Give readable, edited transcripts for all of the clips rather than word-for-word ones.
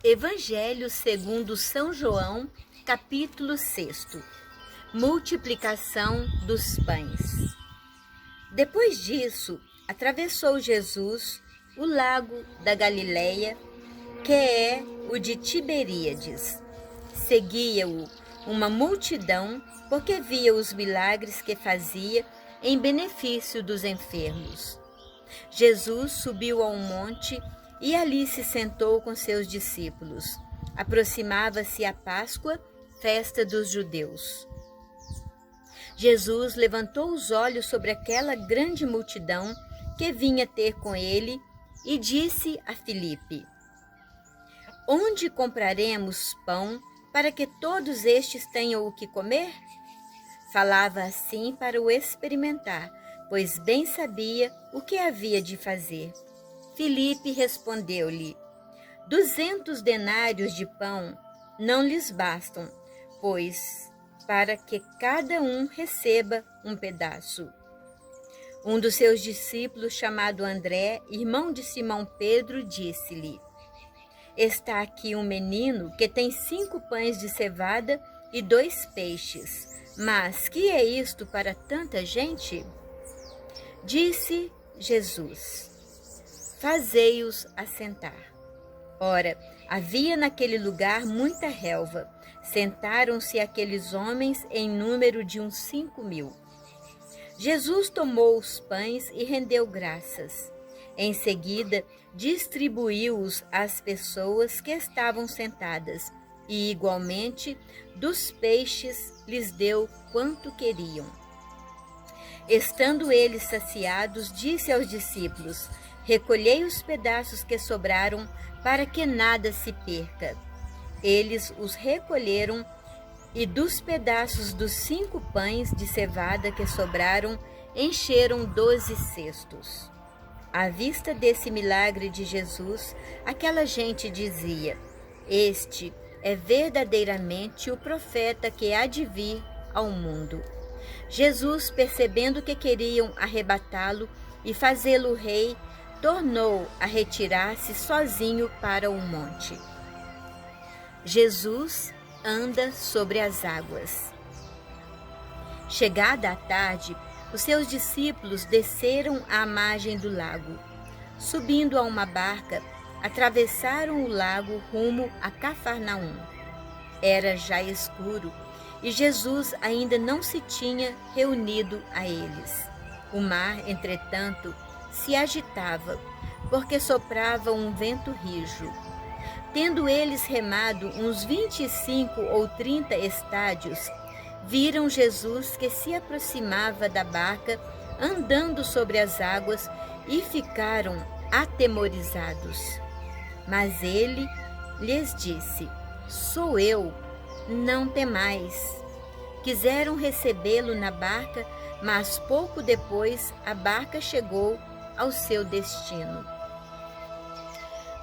Evangelho segundo São João, capítulo 6. Multiplicação dos pães. Depois disso, atravessou Jesus o lago da Galileia, que é o de Tiberíades. Seguia-o uma multidão, porque via os milagres que fazia em benefício dos enfermos. Jesus subiu a um monte e ali se sentou com seus discípulos. Aproximava-se a Páscoa, festa dos judeus. Jesus levantou os olhos sobre aquela grande multidão que vinha ter com ele e disse a Filipe: Onde compraremos pão para que todos estes tenham o que comer? Falava assim para o experimentar, pois bem sabia o que havia de fazer. Filipe respondeu-lhe: 200 denários de pão não lhes bastam, pois para que cada um receba um pedaço. Um dos seus discípulos, chamado André, irmão de Simão Pedro, disse-lhe: Está aqui um menino que tem 5 pães de cevada e 2 peixes. Mas que é isto para tanta gente? Disse Jesus: Fazei-os assentar. Ora, havia naquele lugar muita relva. Sentaram-se aqueles homens em número de uns 5.000. Jesus tomou os pães e rendeu graças. Em seguida, distribuiu-os às pessoas que estavam sentadas e, igualmente, dos peixes lhes deu quanto queriam. Estando eles saciados, disse aos discípulos: Recolhei os pedaços que sobraram, para que nada se perca. Eles os recolheram, e dos pedaços dos 5 pães de cevada que sobraram, encheram 12 cestos. À vista desse milagre de Jesus, aquela gente dizia: Este é verdadeiramente o profeta que há de vir ao mundo. Jesus, percebendo que queriam arrebatá-lo e fazê-lo rei, tornou a retirar-se sozinho para o monte. Jesus anda sobre as águas. Chegada a tarde, os seus discípulos desceram à margem do lago. Subindo a uma barca, atravessaram o lago rumo a Cafarnaum. Era já escuro e Jesus ainda não se tinha reunido a eles. O mar, entretanto, se agitava, porque soprava um vento rijo. Tendo eles remado uns 25 ou 30 estádios, viram Jesus que se aproximava da barca, andando sobre as águas, e ficaram atemorizados. Mas ele lhes disse: Sou eu, não temais. Quiseram recebê-lo na barca, mas pouco depois a barca chegou ao seu destino.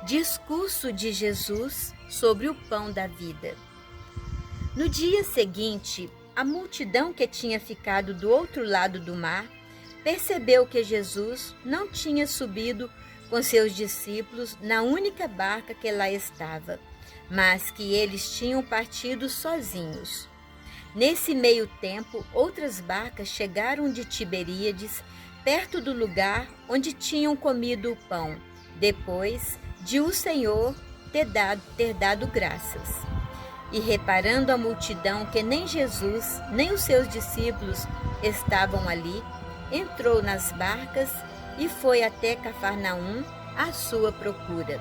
Discurso de Jesus sobre o pão da vida. No dia seguinte, a multidão que tinha ficado do outro lado do mar percebeu que Jesus não tinha subido com seus discípulos na única barca que lá estava, mas que eles tinham partido sozinhos. Nesse meio tempo, outras barcas chegaram de Tiberíades, perto do lugar onde tinham comido o pão, depois de o Senhor ter dado graças. E reparando a multidão que nem Jesus, nem os seus discípulos estavam ali, entrou nas barcas e foi até Cafarnaum à sua procura.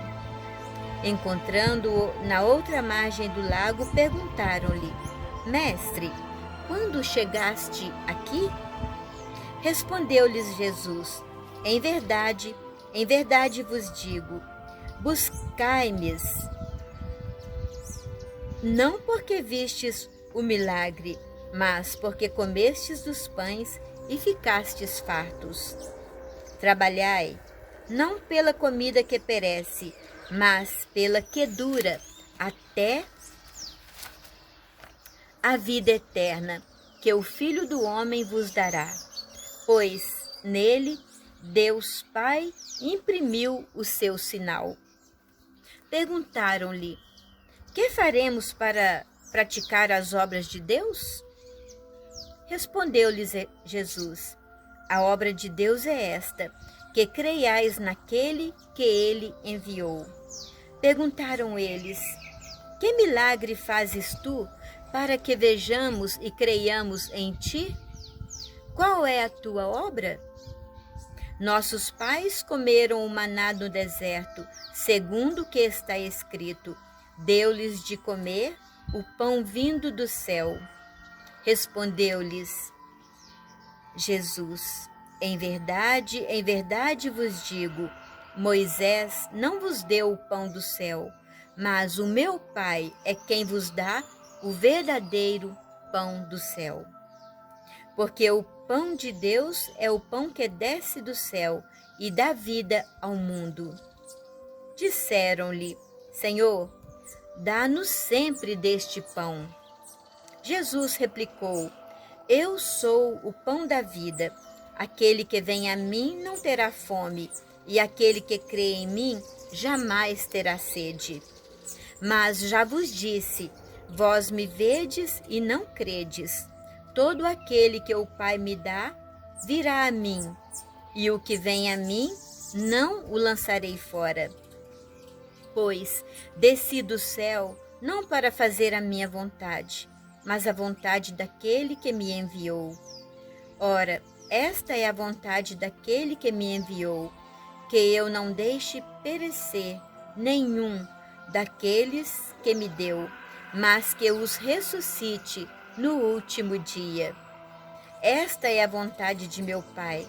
Encontrando-o na outra margem do lago, perguntaram-lhe: Mestre, quando chegaste aqui? Respondeu-lhes Jesus: em verdade vos digo, buscai-me, não porque vistes o milagre, mas porque comestes dos pães e ficastes fartos. Trabalhai, não pela comida que perece, mas pela que dura até a vida eterna, que o Filho do Homem vos dará. Pois nele Deus Pai imprimiu o seu sinal. Perguntaram-lhe: Que faremos para praticar as obras de Deus? Respondeu-lhes Jesus: a obra de Deus é esta, que creiais naquele que ele enviou. Perguntaram eles: que milagre fazes tu, para que vejamos e creiamos em ti? Qual é a tua obra? Nossos pais comeram o maná no deserto, segundo o que está escrito: deu-lhes de comer o pão vindo do céu. Respondeu-lhes Jesus: em verdade vos digo, Moisés não vos deu o pão do céu, mas o meu Pai é quem vos dá o verdadeiro pão do céu. Porque o pão de Deus é o pão que desce do céu e dá vida ao mundo. Disseram-lhe: Senhor, dá-nos sempre deste pão. Jesus replicou: eu sou o pão da vida. Aquele que vem a mim não terá fome, e aquele que crê em mim jamais terá sede. Mas já vos disse, vós me vedes e não credes. Todo aquele que o Pai me dá, virá a mim, e o que vem a mim, não o lançarei fora. Pois desci do céu não para fazer a minha vontade, mas a vontade daquele que me enviou. Ora, esta é a vontade daquele que me enviou, que eu não deixe perecer nenhum daqueles que me deu, mas que os ressuscite no último dia. Esta é a vontade de meu Pai,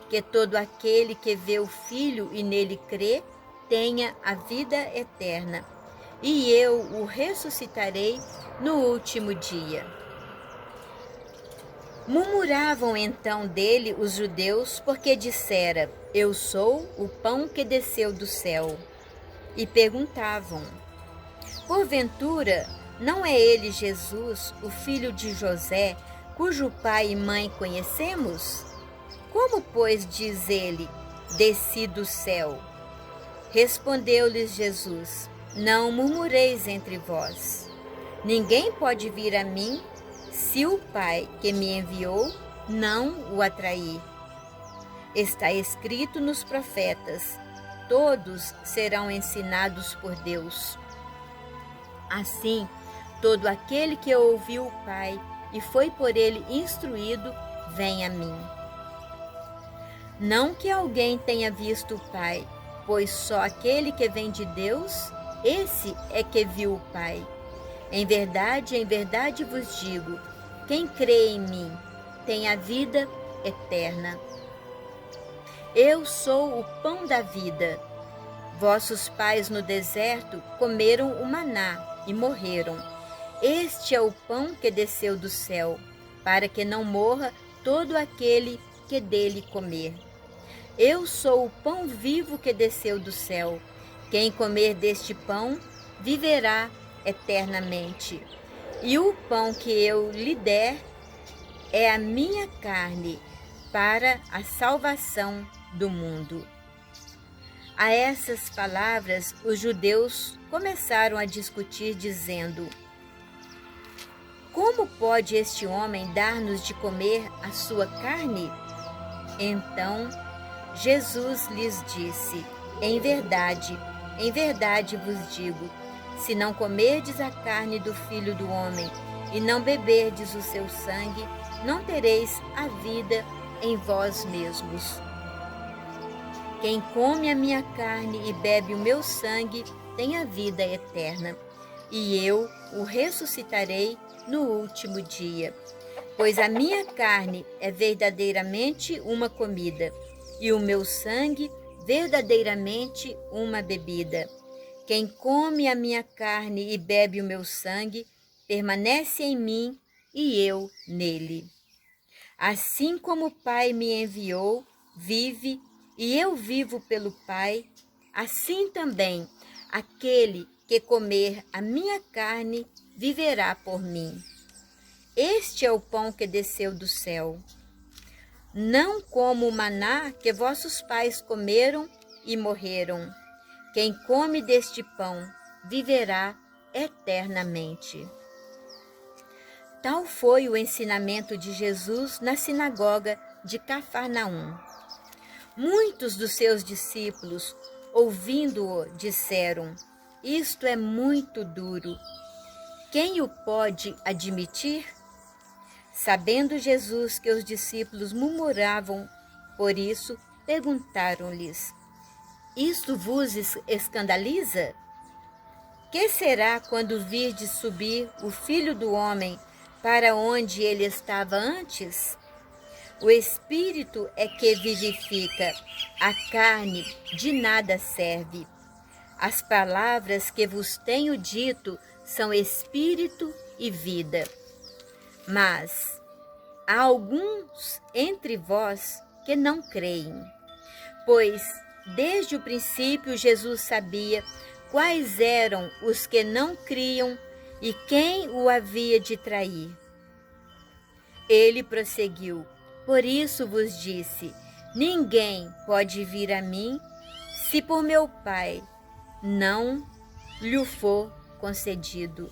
que todo aquele que vê o Filho e nele crê, tenha a vida eterna, e eu o ressuscitarei no último dia. Murmuravam então dele os judeus, porque dissera: eu sou o pão que desceu do céu. E perguntavam: porventura, não é ele Jesus, o filho de José, cujo pai e mãe conhecemos? Como, pois, diz ele: desci do céu? Respondeu-lhes Jesus: não murmureis entre vós. Ninguém pode vir a mim se o Pai que me enviou não o atrair. Está escrito nos profetas: todos serão ensinados por Deus. Assim, todo aquele que ouviu o Pai e foi por ele instruído, vem a mim. Não que alguém tenha visto o Pai, pois só aquele que vem de Deus, esse é que viu o Pai. Em verdade vos digo, quem crê em mim tem a vida eterna. Eu sou o pão da vida. Vossos pais no deserto comeram o maná e morreram. Este é o pão que desceu do céu, para que não morra todo aquele que dele comer. Eu sou o pão vivo que desceu do céu. Quem comer deste pão viverá eternamente. E o pão que eu lhe der é a minha carne para a salvação do mundo. A essas palavras, os judeus começaram a discutir, dizendo: como pode este homem dar-nos de comer a sua carne? Então Jesus lhes disse: em verdade vos digo, se não comerdes a carne do Filho do Homem e não beberdes o seu sangue, não tereis a vida em vós mesmos. Quem come a minha carne e bebe o meu sangue tem a vida eterna, e eu o ressuscitarei no último dia. Pois a minha carne é verdadeiramente uma comida, e o meu sangue verdadeiramente uma bebida. Quem come a minha carne e bebe o meu sangue, permanece em mim e eu nele. Assim como o Pai me enviou, vive, e eu vivo pelo Pai, assim também aquele que comer a minha carne viverá por mim. Este é o pão que desceu do céu. Não como o maná que vossos pais comeram e morreram. Quem come deste pão viverá eternamente. Tal foi o ensinamento de Jesus na sinagoga de Cafarnaum. Muitos dos seus discípulos, ouvindo-o, disseram: isto é muito duro. Quem o pode admitir? Sabendo Jesus que os discípulos murmuravam por isso, perguntaram-lhes: isto vos escandaliza? Que será quando virdes subir o Filho do Homem para onde ele estava antes? O Espírito é que vivifica, a carne de nada serve. As palavras que vos tenho dito são Espírito e vida. Mas há alguns entre vós que não creem, pois desde o princípio Jesus sabia quais eram os que não criam e quem o havia de trair. Ele prosseguiu: por isso vos disse, ninguém pode vir a mim se por meu Pai não lhe for concedido.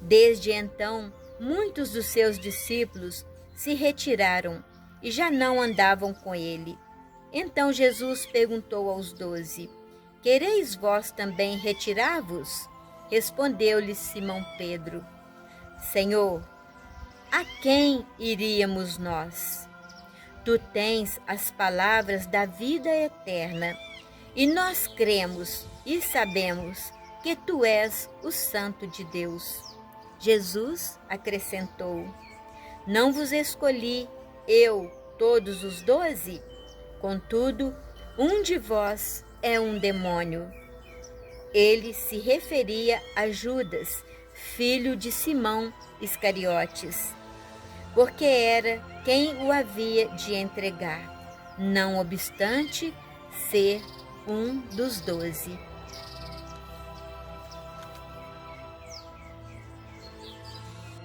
Desde então, muitos dos seus discípulos se retiraram e já não andavam com ele. Então Jesus perguntou aos 12, quereis vós também retirar-vos? Respondeu-lhe Simão Pedro, Senhor, a quem iríamos nós? Tu tens as palavras da vida eterna, e nós cremos e sabemos que tu és o Santo de Deus. Jesus acrescentou, não vos escolhi eu todos os 12? Contudo, um de vós é um demônio. Ele se referia a Judas, filho de Simão Iscariotes, porque era quem o havia de entregar, não obstante ser um dos 12.